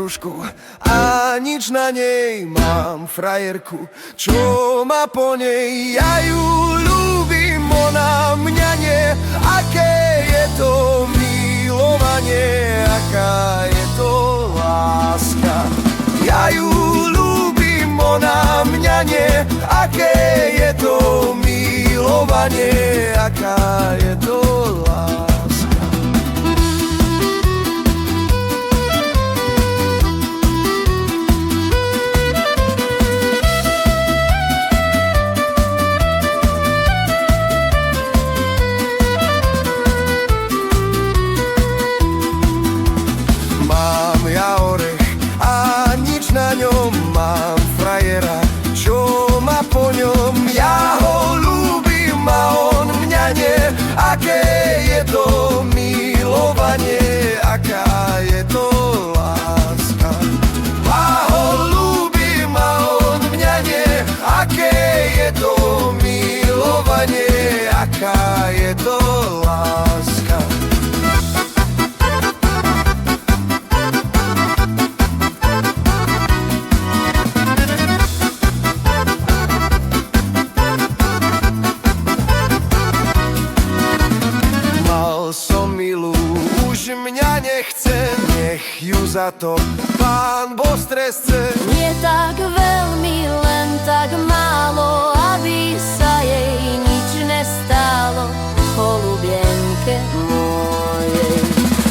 brúšku a nič na nej. Mám frajerku, čo má po nej. Ja ju ľúbim, ona mňa nie. Aké je to milovanie, aká je to láska. Ja ju ľúbim, ona mňa nie. Aké je to milovanie, aká je to láska. Mám ja orech a nič na ňom, mám frajera, čo má po ňom. Ja ho ľúbim a on mňa nie. Aké je to milovanie, aká je to láska. Ja ho ľúbim a on mňa nie. Aké je to milovanie, aká je to láska. Som milú, už mňa nechce, nech ju za to Pán Boh stresce. Nie tak veľmi, len tak málo, aby sa jej nič nestálo, holubienke mojej.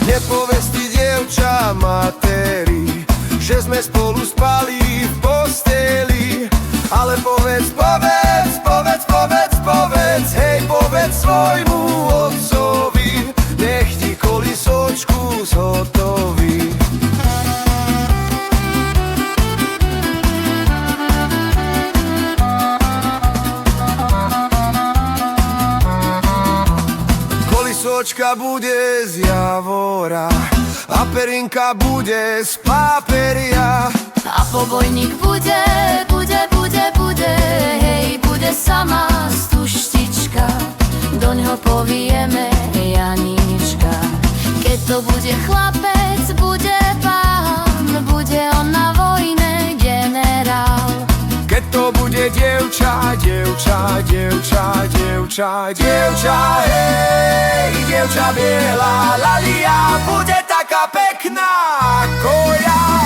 Nepovedz ti, dievča, matéri, že sme spolu spali v posteli. Ale povedz, hej, povedz svojmu otcovi, nech ti kolisočku zhotoví. Kolisočka bude z javora a perinka bude z paperia. A pobojník bude, hej, bude sama stuštička. Doňho povieme Janíčka. Keď to bude chlapec, bude pán, bude on na vojne generál. Keď to bude dievča, hej, dievča biela, lalia, bude taká pekná ako ja.